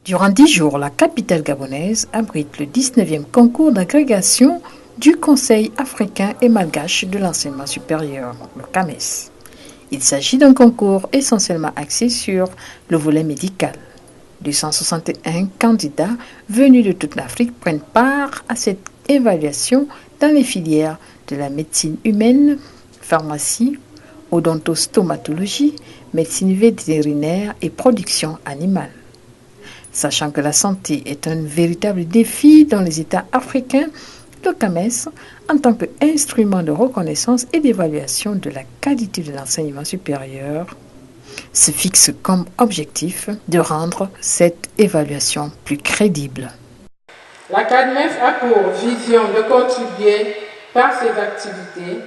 Durant 10 jours, la capitale gabonaise abrite le 19e concours d'agrégation du Conseil africain et malgache de l'enseignement supérieur, le CAMES. Il s'agit d'un concours essentiellement axé sur le volet médical. 261 candidats venus de toute l'Afrique prennent part à cette évaluation dans les filières de la médecine humaine, pharmacie, odontostomatologie, médecine vétérinaire et production animale. Sachant que la santé est un véritable défi dans les États africains, le CAMES, en tant qu'instrument de reconnaissance et d'évaluation de la qualité de l'enseignement supérieur, se fixe comme objectif de rendre cette évaluation plus crédible. La CADMEF a pour vision de contribuer par ses activités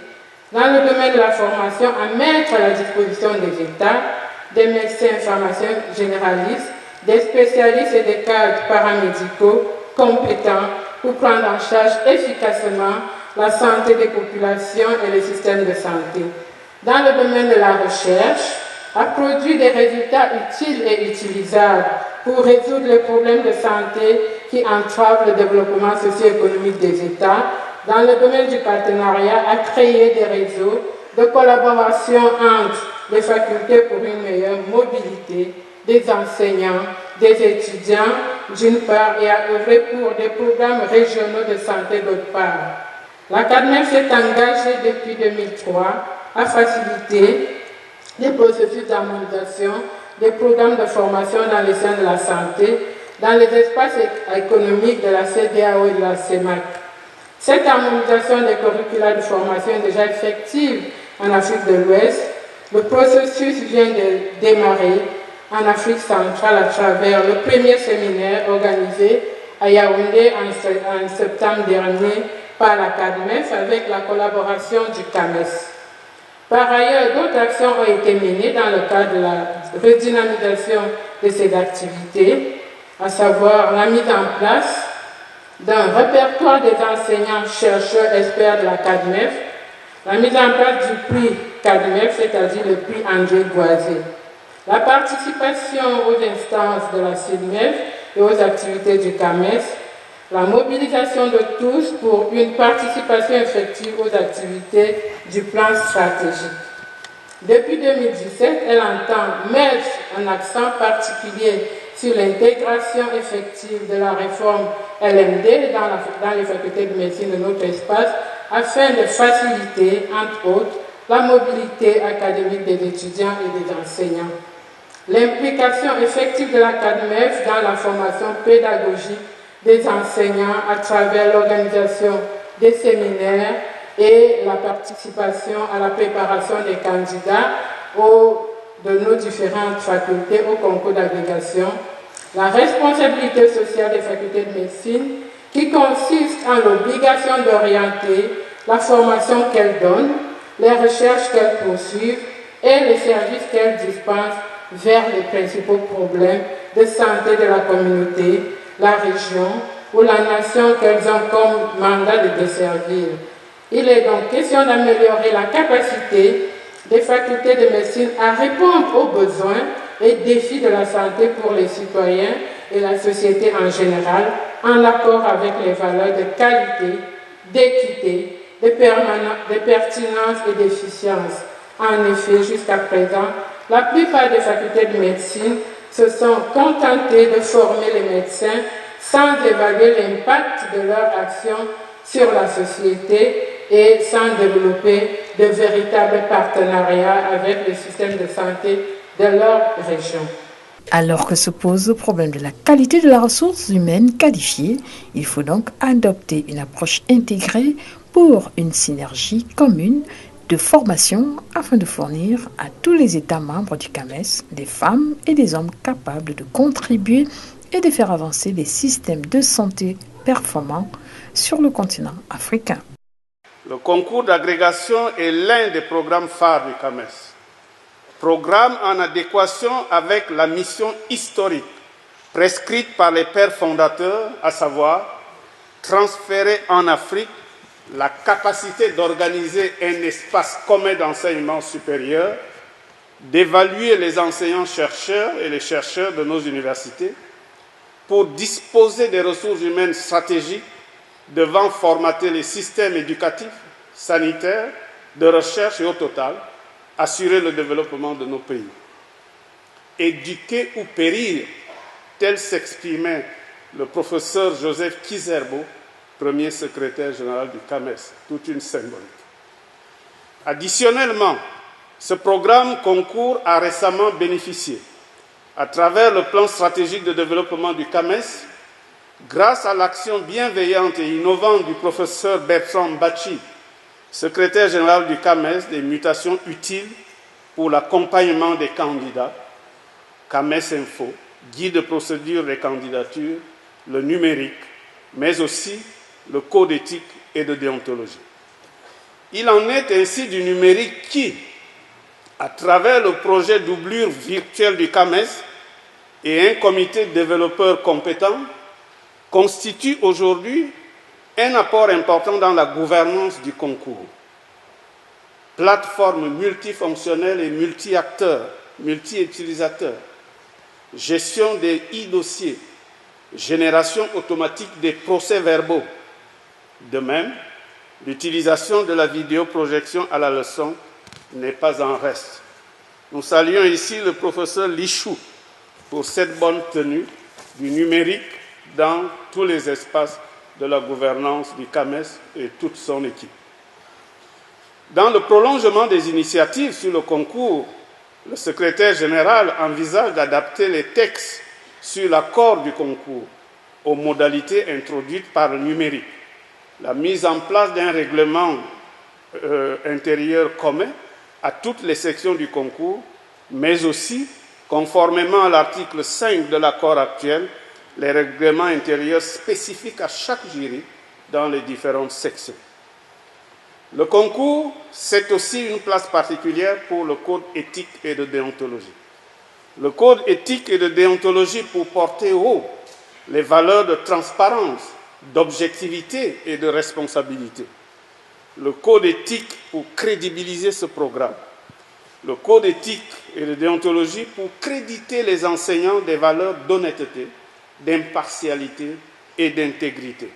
dans le domaine de la formation à mettre à la disposition des États des médecins pharmaciens généralistes, des spécialistes et des cadres paramédicaux compétents pour prendre en charge efficacement la santé des populations et le système de santé. Dans le domaine de la recherche, a produit des résultats utiles et utilisables pour résoudre les problèmes de santé qui entravent le développement socio-économique des États. Dans le domaine du partenariat, a créé des réseaux de collaboration entre les facultés pour une meilleure mobilité des enseignants, des étudiants d'une part et a œuvré pour des programmes régionaux de santé d'autre part. La CADMEF s'est engagée depuis 2003 à faciliter les processus d'harmonisation des programmes de formation dans les soins de la santé, dans les espaces économiques de la CEDEAO et de la CEMAC. Cette harmonisation des curricula de formation est déjà effective en Afrique de l'Ouest. Le processus vient de démarrer en Afrique centrale à travers le premier séminaire organisé à Yaoundé en septembre dernier par la CADMEF avec la collaboration du CAMES. Par ailleurs, d'autres actions ont été menées dans le cadre de la redynamisation de ces activités, à savoir la mise en place d'un répertoire des enseignants, chercheurs, experts de la CADMEF, la mise en place du prix CADMEF, c'est-à-dire le prix André Goisé, la participation aux instances de la CIDMEF et aux activités du CAMES, la mobilisation de tous pour une participation effective aux activités du plan stratégique. Depuis 2017, elle entend mettre un accent particulier sur l'intégration effective de la réforme LMD dans les facultés de médecine de notre espace afin de faciliter, entre autres, la mobilité académique des étudiants et des enseignants. L'implication effective de la CADMEF dans la formation pédagogique des enseignants à travers l'organisation des séminaires et la participation à la préparation des candidats de nos différentes facultés au concours d'agrégation, la responsabilité sociale des facultés de médecine qui consiste en l'obligation d'orienter la formation qu'elles donnent, les recherches qu'elles poursuivent et les services qu'elles dispensent vers les principaux problèmes de santé de la communauté, la région ou la nation qu'elles ont comme mandat de desservir. Il est donc question d'améliorer la capacité des facultés de médecine à répondre aux besoins et défis de la santé pour les citoyens et la société en général, en accord avec les valeurs de qualité, d'équité, de pertinence et d'efficience. En effet, jusqu'à présent, la plupart des facultés de médecine se sont contentées de former les médecins sans évaluer l'impact de leur action sur la société et sans développer de véritables partenariats avec le système de santé de leur région. Alors que se pose le problème de la qualité de la ressource humaine qualifiée, il faut donc adopter une approche intégrée pour une synergie commune de formation afin de fournir à tous les États membres du CAMES des femmes et des hommes capables de contribuer et de faire avancer les systèmes de santé performants sur le continent africain. Le concours d'agrégation est l'un des programmes phares du CAMES. Programme en adéquation avec la mission historique prescrite par les pères fondateurs, à savoir transférer en Afrique la capacité d'organiser un espace commun d'enseignement supérieur, d'évaluer les enseignants-chercheurs et les chercheurs de nos universités, pour disposer des ressources humaines stratégiques devant formater les systèmes éducatifs, sanitaires, de recherche et au total, assurer le développement de nos pays. Éduquer ou périr, tel s'exprimait le professeur Joseph Kizerbo, premier secrétaire général du CAMES, toute une symbolique. Additionnellement, ce programme concours a récemment bénéficié, à travers le plan stratégique de développement du CAMES, grâce à l'action bienveillante et innovante du professeur Bertrand Bachi, secrétaire général du CAMES, des mutations utiles pour l'accompagnement des candidats, CAMES Info, guide de procédure des candidatures, le numérique, mais aussi le code éthique et de déontologie. Il en est ainsi du numérique qui, à travers le projet doublure virtuelle du CAMES et un comité de développeurs compétents, constitue aujourd'hui un apport important dans la gouvernance du concours. Plateforme multifonctionnelle et multi-acteurs, multi-utilisateurs, gestion des e-dossiers, génération automatique des procès-verbaux. De même, l'utilisation de la vidéoprojection à la leçon n'est pas en reste. Nous saluons ici le professeur Lichou pour cette bonne tenue du numérique dans tous les espaces de la gouvernance du CAMES et toute son équipe. Dans le prolongement des initiatives sur le concours, le secrétaire général envisage d'adapter les textes sur l'accord du concours aux modalités introduites par le numérique, la mise en place d'un règlement intérieur commun à toutes les sections du concours, mais aussi, conformément à l'article 5 de l'accord actuel, les règlements intérieurs spécifiques à chaque jury dans les différentes sections. Le concours, c'est aussi une place particulière pour le code éthique et de déontologie. Le code éthique et de déontologie pour porter haut les valeurs de transparence, d'objectivité et de responsabilité. Le code éthique pour crédibiliser ce programme. Le code éthique et de déontologie pour créditer les enseignants des valeurs d'honnêteté, d'impartialité et d'intégrité.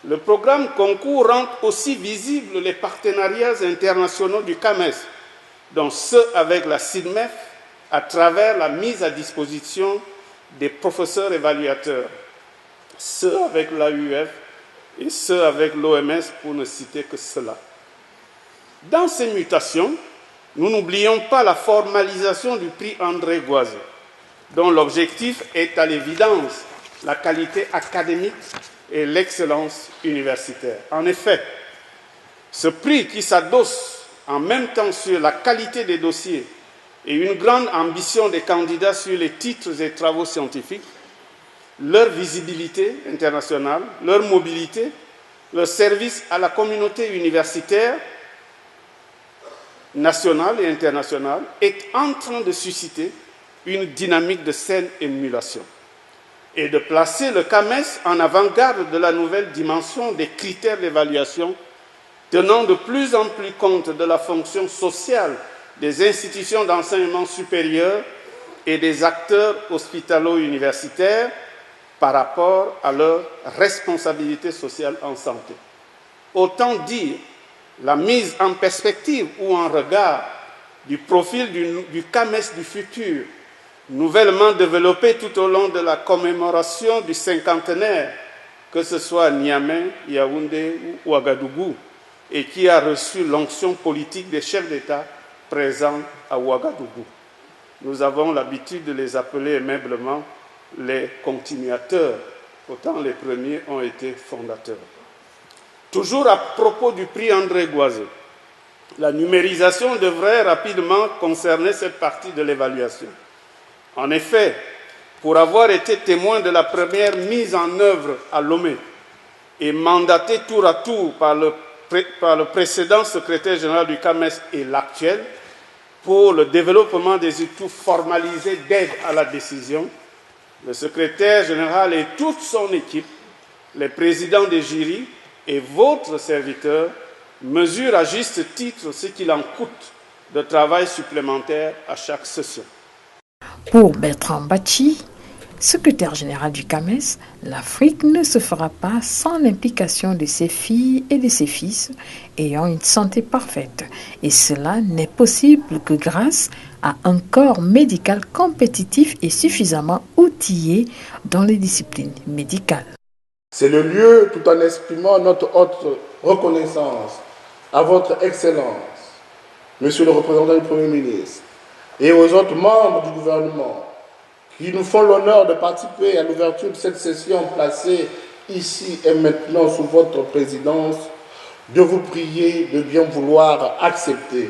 Le programme concours rend aussi visibles les partenariats internationaux du CAMES, dont ceux avec la CIDMEF, à travers la mise à disposition des professeurs évaluateurs, ceux avec l'AUF et ceux avec l'OMS, pour ne citer que cela. Dans ces mutations, nous n'oublions pas la formalisation du prix André Goisé, dont l'objectif est à l'évidence la qualité académique et l'excellence universitaire. En effet, ce prix qui s'adosse en même temps sur la qualité des dossiers et une grande ambition des candidats sur les titres et travaux scientifiques, leur visibilité internationale, leur mobilité, leur service à la communauté universitaire nationale et internationale est en train de susciter une dynamique de saine émulation et de placer le CAMES en avant-garde de la nouvelle dimension des critères d'évaluation, tenant de plus en plus compte de la fonction sociale des institutions d'enseignement supérieur et des acteurs hospitalo-universitaires par rapport à leur responsabilité sociale en santé. Autant dire la mise en perspective ou en regard du profil du CAMES du futur, nouvellement développé tout au long de la commémoration du cinquantenaire, que ce soit à Niamey, Yaoundé ou Ouagadougou, et qui a reçu l'onction politique des chefs d'État présents à Ouagadougou. Nous avons l'habitude de les appeler aimablement les continuateurs, autant les premiers ont été fondateurs. Toujours à propos du prix André Goisé, la numérisation devrait rapidement concerner cette partie de l'évaluation. En effet, pour avoir été témoin de la première mise en œuvre à Lomé et mandaté tour à tour par le précédent secrétaire général du CAMES et l'actuel pour le développement des études formalisées d'aide à la décision, le secrétaire général et toute son équipe, les présidents des jurys et votre serviteur mesurent à juste titre ce qu'il en coûte de travail supplémentaire à chaque session. Pour Bertrand Bachi, Secrétaire général du CAMES, l'Afrique ne se fera pas sans l'implication de ses filles et de ses fils ayant une santé parfaite. Et cela n'est possible que grâce à un corps médical compétitif et suffisamment outillé dans les disciplines médicales. C'est le lieu, tout en exprimant notre haute reconnaissance à votre Excellence, Monsieur le représentant du Premier ministre, et aux autres membres du gouvernement qui nous font l'honneur de participer à l'ouverture de cette session placée ici et maintenant sous votre présidence, de vous prier de bien vouloir accepter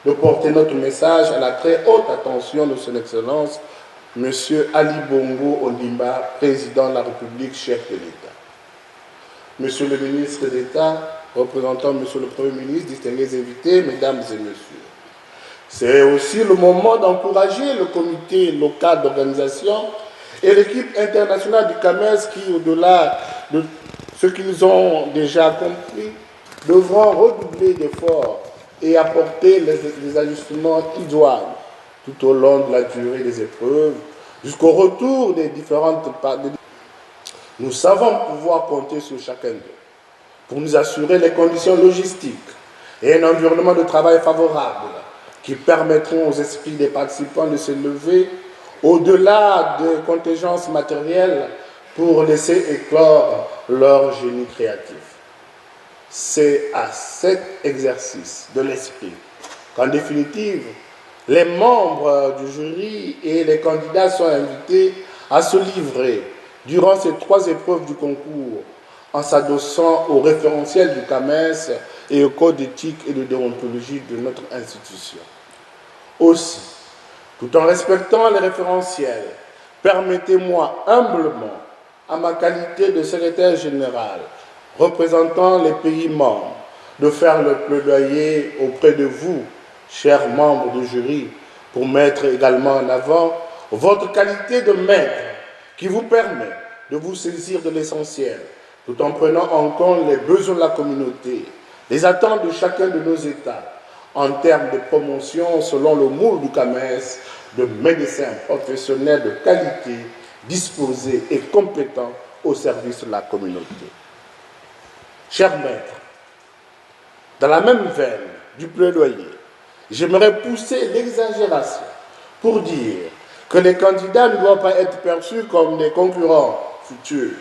de porter notre message à la très haute attention de son Excellence, M. Ali Bongo Ondimba, président de la République, chef de l'État. Monsieur le ministre d'État, représentant Monsieur le Premier ministre, distingués invités, mesdames et messieurs. C'est aussi le moment d'encourager le comité local d'organisation et l'équipe internationale du CAMES qui, au-delà de ce qu'ils ont déjà compris, devront redoubler d'efforts et apporter les ajustements idoines tout au long de la durée des épreuves, jusqu'au retour des différentes parties. Nous savons pouvoir compter sur chacun d'eux pour nous assurer les conditions logistiques et un environnement de travail favorable qui permettront aux esprits des participants de s'élever au-delà des contingences matérielles pour laisser éclore leur génie créatif. C'est à cet exercice de l'esprit qu'en définitive, les membres du jury et les candidats sont invités à se livrer durant ces 3 épreuves du concours en s'adossant au référentiel du CAMES et au code d'éthique et de déontologie de notre institution. Aussi, tout en respectant les référentiels, permettez-moi humblement, à ma qualité de secrétaire général, représentant les pays membres, de faire le plaidoyer auprès de vous, chers membres du jury, pour mettre également en avant votre qualité de maître qui vous permet de vous saisir de l'essentiel, tout en prenant en compte les besoins de la communauté, les attentes de chacun de nos États, en termes de promotion selon le moule du CAMES, de médecins professionnels de qualité, disposés et compétents au service de la communauté. Chers maîtres, dans la même veine du plaidoyer, j'aimerais pousser l'exagération pour dire que les candidats ne doivent pas être perçus comme des concurrents futurs,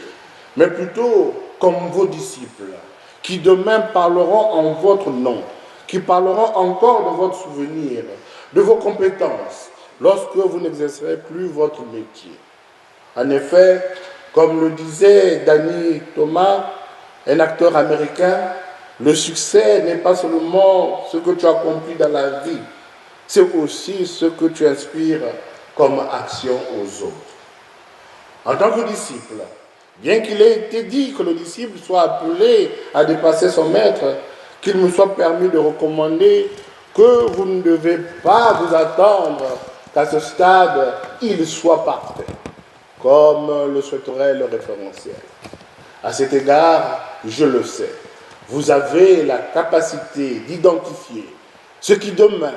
mais plutôt comme vos disciples, qui demain parleront en votre nom, qui parleront encore de votre souvenir, de vos compétences, lorsque vous n'exercerez plus votre métier. En effet, comme le disait Danny Thomas, un acteur américain, le succès n'est pas seulement ce que tu as accompli dans la vie, c'est aussi ce que tu inspires comme action aux autres. En tant que disciple, bien qu'il ait été dit que le disciple soit appelé à dépasser son maître, qu'il me soit permis de recommander que vous ne devez pas vous attendre qu'à ce stade, il soit parfait, comme le souhaiterait le référentiel. À cet égard, je le sais, vous avez la capacité d'identifier ceux qui demain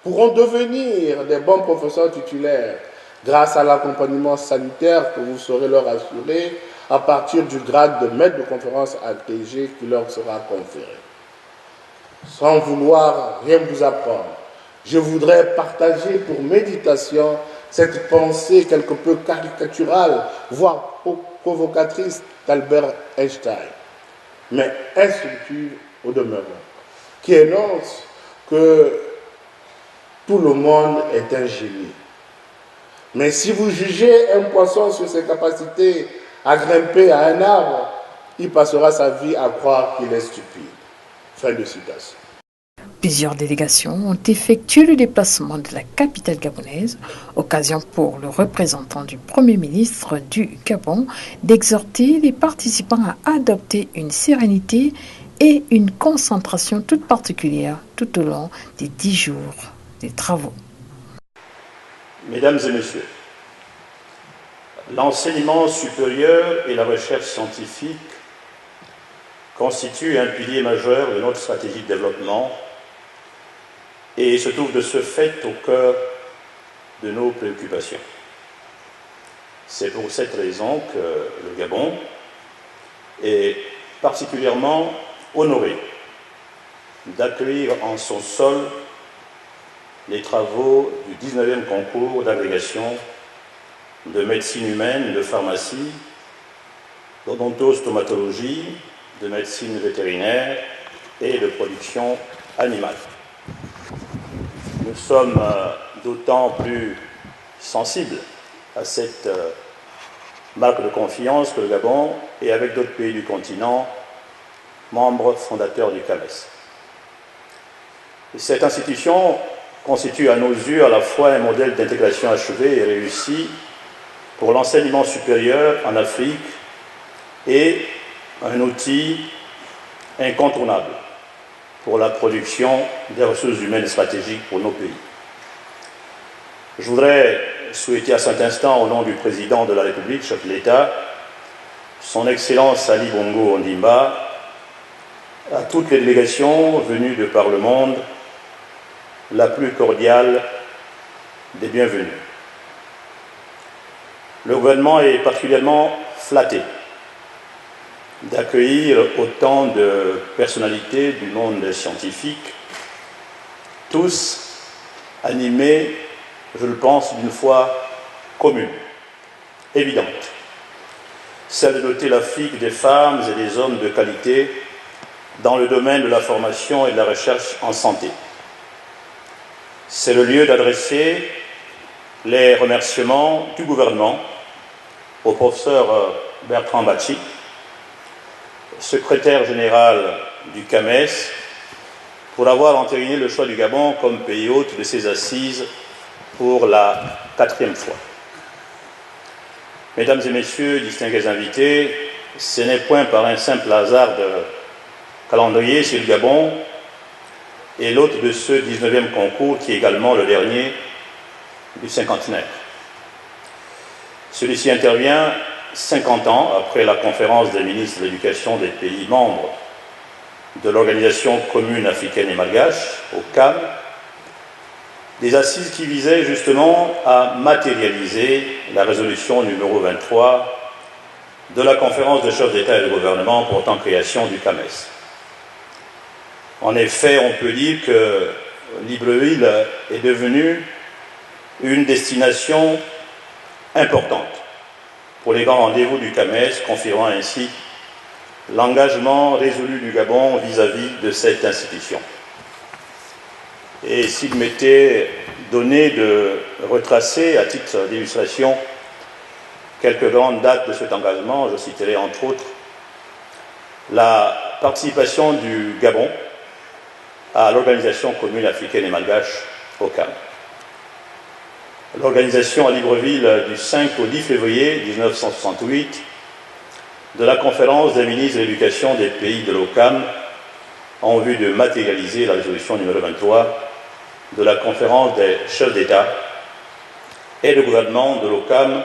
pourront devenir des bons professeurs titulaires grâce à l'accompagnement salutaire que vous saurez leur assurer à partir du grade de maître de conférence agrégé qui leur sera conféré. Sans vouloir rien vous apprendre, je voudrais partager pour méditation cette pensée quelque peu caricaturale, voire provocatrice d'Albert Einstein, mais instructive au demeurant, qui énonce que tout le monde est un génie. Mais si vous jugez un poisson sur ses capacités à grimper à un arbre, il passera sa vie à croire qu'il est stupide. Fin de citation. Plusieurs délégations ont effectué le déplacement de la capitale gabonaise, occasion pour le représentant du Premier ministre du Gabon d'exhorter les participants à adopter une sérénité et une concentration toute particulière tout au long des 10 jours des travaux. Mesdames et messieurs, l'enseignement supérieur et la recherche scientifique constituent un pilier majeur de notre stratégie de développement et se trouve de ce fait au cœur de nos préoccupations. C'est pour cette raison que le Gabon est particulièrement honoré d'accueillir en son sol les travaux du 19e concours d'agrégation de médecine humaine, de pharmacie, d'odontostomatologie, de médecine vétérinaire et de production animale. Nous sommes d'autant plus sensibles à cette marque de confiance que le Gabon est, avec d'autres pays du continent, membre fondateur du CAMES. Et cette institution constitue à nos yeux à la fois un modèle d'intégration achevé et réussi pour l'enseignement supérieur en Afrique et un outil incontournable pour la production des ressources humaines stratégiques pour nos pays. Je voudrais souhaiter à cet instant, au nom du président de la République, chef de l'État, son Excellence Ali Bongo Ondimba, à toutes les délégations venues de par le monde, la plus cordiale des bienvenus. Le gouvernement est particulièrement flatté d'accueillir autant de personnalités du monde scientifique, tous animés, je le pense, d'une foi commune, évidente, celle de doter l'Afrique des femmes et des hommes de qualité dans le domaine de la formation et de la recherche en santé. C'est le lieu d'adresser les remerciements du gouvernement au professeur Bertrand Batchi, secrétaire général du CAMES, pour avoir entériné le choix du Gabon comme pays hôte de ses assises pour la 4e fois. Mesdames et messieurs, distingués invités, ce n'est point par un simple hasard de calendrier si le Gabon est l'hôte de ce 19e concours qui est également le dernier du cinquantenaire. Celui-ci intervient 50 ans après la conférence des ministres de l'éducation des pays membres de l'Organisation commune africaine et malgache, au CAM, des assises qui visaient justement à matérialiser la résolution numéro 23 de la conférence des chefs d'État et de gouvernement portant création du CAMES. En effet, on peut dire que Libreville est devenue une destination importante pour les grands rendez-vous du CAMES, confirmant ainsi l'engagement résolu du Gabon vis-à-vis de cette institution. Et s'il m'était donné de retracer, à titre d'illustration, quelques grandes dates de cet engagement, je citerai entre autres la participation du Gabon à l'Organisation commune africaine et malgache au CAM. L'organisation à Libreville du 5 au 10 février 1968 de la conférence des ministres de l'éducation des pays de l'OCAM en vue de matérialiser la résolution numéro 23 de la conférence des chefs d'État et de gouvernement de l'OCAM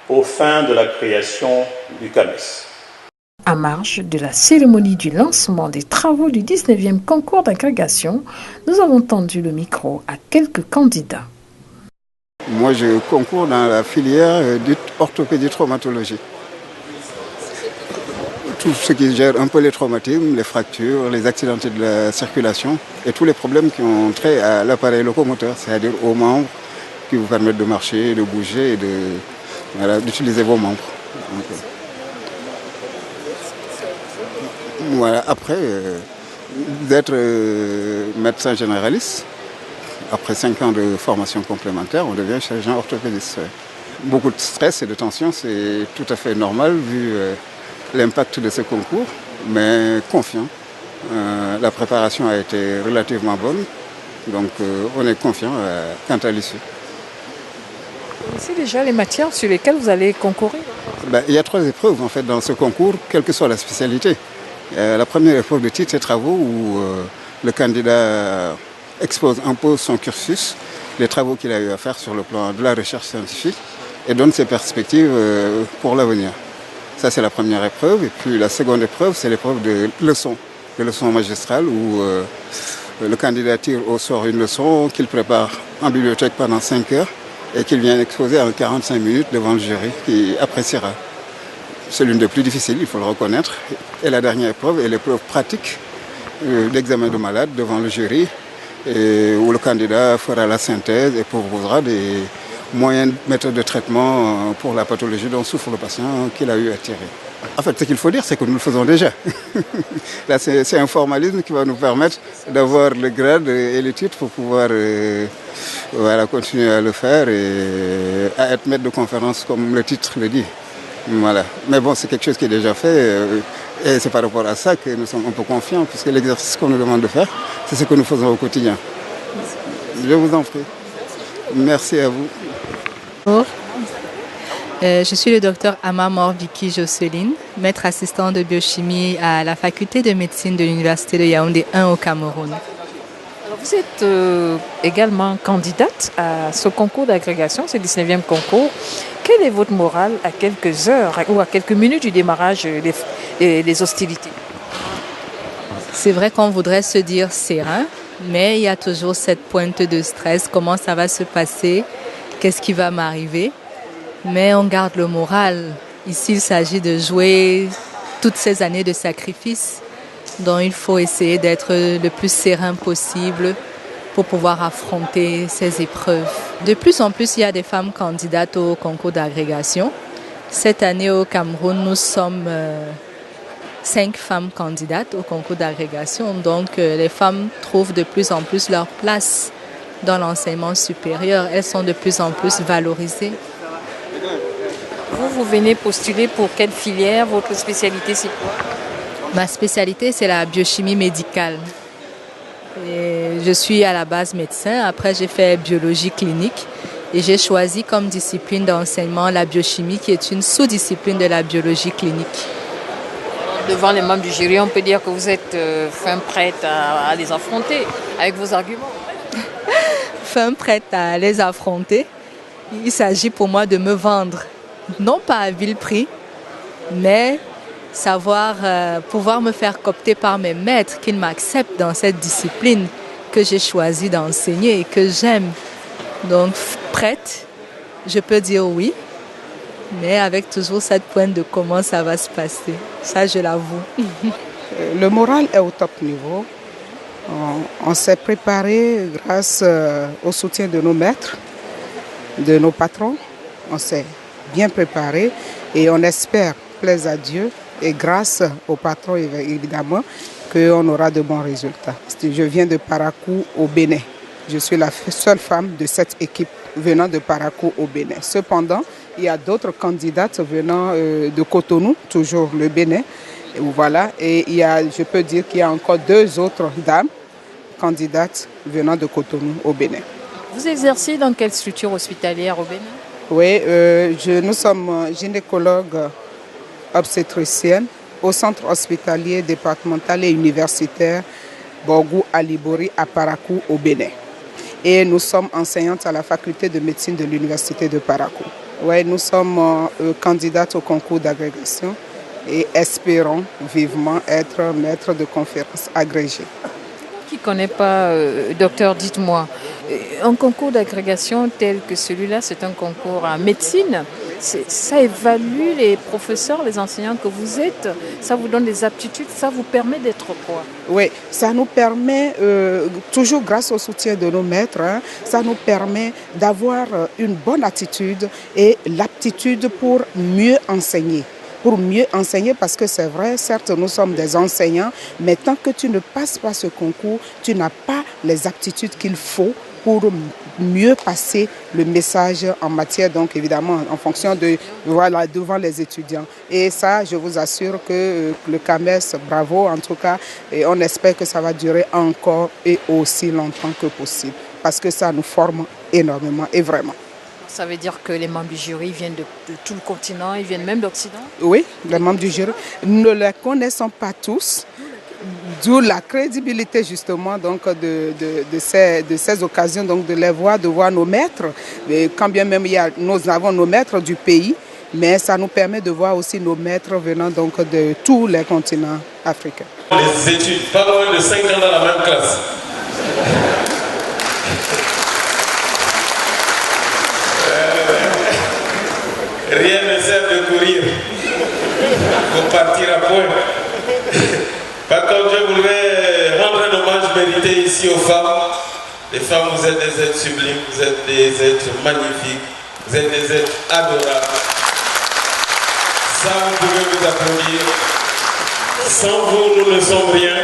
aux fins de la création du CAMES. À marge de la cérémonie du lancement des travaux du 19e concours d'agrégation, nous avons tendu le micro à quelques candidats. Moi, je concours dans la filière d'orthopédie-traumatologie. Tout ce qui gère un peu les traumatismes, les fractures, les accidentés de la circulation et tous les problèmes qui ont trait à l'appareil locomoteur, c'est-à-dire aux membres qui vous permettent de marcher, de bouger et d'utiliser vos membres. Donc, voilà. Après, d'être médecin généraliste, après 5 ans de formation complémentaire, on devient chirurgien orthopédiste. Beaucoup de stress et de tension, c'est tout à fait normal vu l'impact de ce concours, mais confiant. La préparation a été relativement bonne, donc on est confiant quant à l'issue. Vous connaissez déjà les matières sur lesquelles vous allez concourir? Il y a 3 épreuves en fait dans ce concours, quelle que soit la spécialité. La première épreuve de titre et travaux où le candidat impose son cursus, les travaux qu'il a eu à faire sur le plan de la recherche scientifique et donne ses perspectives pour l'avenir. Ça, c'est la première épreuve. Et puis la seconde épreuve, c'est l'épreuve de leçons magistrales où le candidat tire au sort une leçon qu'il prépare en bibliothèque pendant 5 heures et qu'il vient exposer en 45 minutes devant le jury qui appréciera. C'est l'une des plus difficiles, il faut le reconnaître. Et la dernière épreuve est l'épreuve pratique d'examen de malade devant le jury, où le candidat fera la synthèse et proposera des moyens, méthodes de traitement pour la pathologie dont souffre le patient qu'il a eu à tirer. En fait, ce qu'il faut dire, c'est que nous le faisons déjà. Là, c'est un formalisme qui va nous permettre d'avoir le grade et le titre pour pouvoir continuer à le faire et à être maître de conférence, comme le titre le dit. Voilà. Mais bon, c'est quelque chose qui est déjà fait et c'est par rapport à ça que nous sommes un peu confiants, puisque l'exercice qu'on nous demande de faire, c'est ce que nous faisons au quotidien. Je vous en prie. Merci à vous. Bonjour. Je suis le docteur Amamor Vicky Jocelyne, maître assistant de biochimie à la faculté de médecine de l'université de Yaoundé 1 au Cameroun. Alors, vous êtes également candidate à ce concours d'agrégation, ce 19e concours. Quel est votre morale à quelques heures ou à quelques minutes du démarrage des hostilités? C'est vrai qu'on voudrait se dire serein, mais il y a toujours cette pointe de stress. Comment ça va se passer? Qu'est-ce qui va m'arriver? Mais on garde le moral. Ici, il s'agit de jouer toutes ces années de sacrifice dont il faut essayer d'être le plus serein possible pour pouvoir affronter ces épreuves. De plus en plus, il y a des femmes candidates au concours d'agrégation. Cette année au Cameroun, nous sommes 5 femmes candidates au concours d'agrégation. Donc, les femmes trouvent de plus en plus leur place dans l'enseignement supérieur. Elles sont de plus en plus valorisées. Vous venez postuler pour quelle filière? Votre spécialité, c'est quoi? Ma spécialité, c'est la biochimie médicale. Et je suis à la base médecin. Après, j'ai fait biologie clinique et j'ai choisi comme discipline d'enseignement la biochimie, qui est une sous-discipline de la biologie clinique. Devant les membres du jury, on peut dire que vous êtes fin prête à les affronter avec vos arguments. Fin prête à les affronter. Il s'agit pour moi de me vendre, non pas à vil prix, mais pouvoir me faire coopter par mes maîtres, qu'ils m'acceptent dans cette discipline que j'ai choisi d'enseigner et que j'aime. Donc, prête, je peux dire oui, mais avec toujours cette pointe de comment ça va se passer. Ça, je l'avoue. Le moral est au top niveau. On s'est préparé grâce au soutien de nos maîtres, de nos patrons. On s'est bien préparé et on espère, plaise à Dieu, et grâce aux patrons évidemment, qu'on aura de bons résultats. Je viens de Parakou au Bénin. Je suis la seule femme de cette équipe venant de Parakou au Bénin. Cependant, il y a d'autres candidates venant de Cotonou, toujours le Bénin. Et voilà. Et je peux dire qu'il y a encore 2 autres dames candidates venant de Cotonou au Bénin. Vous exercez dans quelle structure hospitalière au Bénin? Oui, nous sommes gynécologues obstétriciennes au centre hospitalier départemental et universitaire Borgou Alibori à Parakou au Bénin. Et nous sommes enseignantes à la faculté de médecine de l'université de Parakou. Oui, nous sommes candidates au concours d'agrégation et espérons vivement être maîtres de conférences agrégés. Qui ne connaît pas, docteur, dites-moi, un concours d'agrégation tel que celui-là, c'est un concours en médecine. Ça évalue les professeurs, les enseignants que vous êtes, ça vous donne des aptitudes, ça vous permet d'être quoi? Oui, ça nous permet, toujours grâce au soutien de nos maîtres, ça nous permet d'avoir une bonne attitude et l'aptitude pour mieux enseigner. Pour mieux enseigner, parce que c'est vrai, certes, nous sommes des enseignants, mais tant que tu ne passes pas ce concours, tu n'as pas les aptitudes qu'il faut pour mieux passer le message en matière, donc évidemment, en fonction de, voilà, devant les étudiants. Et ça, je vous assure que le CAMES, bravo en tout cas, et on espère que ça va durer encore et aussi longtemps que possible, parce que ça nous forme énormément et vraiment. Ça veut dire que les membres du jury viennent de tout le continent, ils viennent même d'Occident? Oui, les membres du jury. Nous ne les connaissons pas tous, d'où la crédibilité justement donc, de ces occasions, donc, de les voir, de voir nos maîtres. Et quand bien même nous avons nos maîtres du pays, mais ça nous permet de voir aussi nos maîtres venant donc, de tous les continents africains. Les études, pas loin de 5 ans dans la même classe. Rien ne sert de courir pour partir à point. Par contre, je voudrais rendre un hommage mérité ici aux femmes. Les femmes, vous êtes des êtres sublimes, vous êtes des êtres magnifiques, vous êtes des êtres adorables. Ça, vous pouvez vous applaudir. Sans vous, nous ne sommes rien.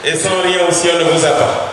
Et sans rien aussi, on ne vous a pas.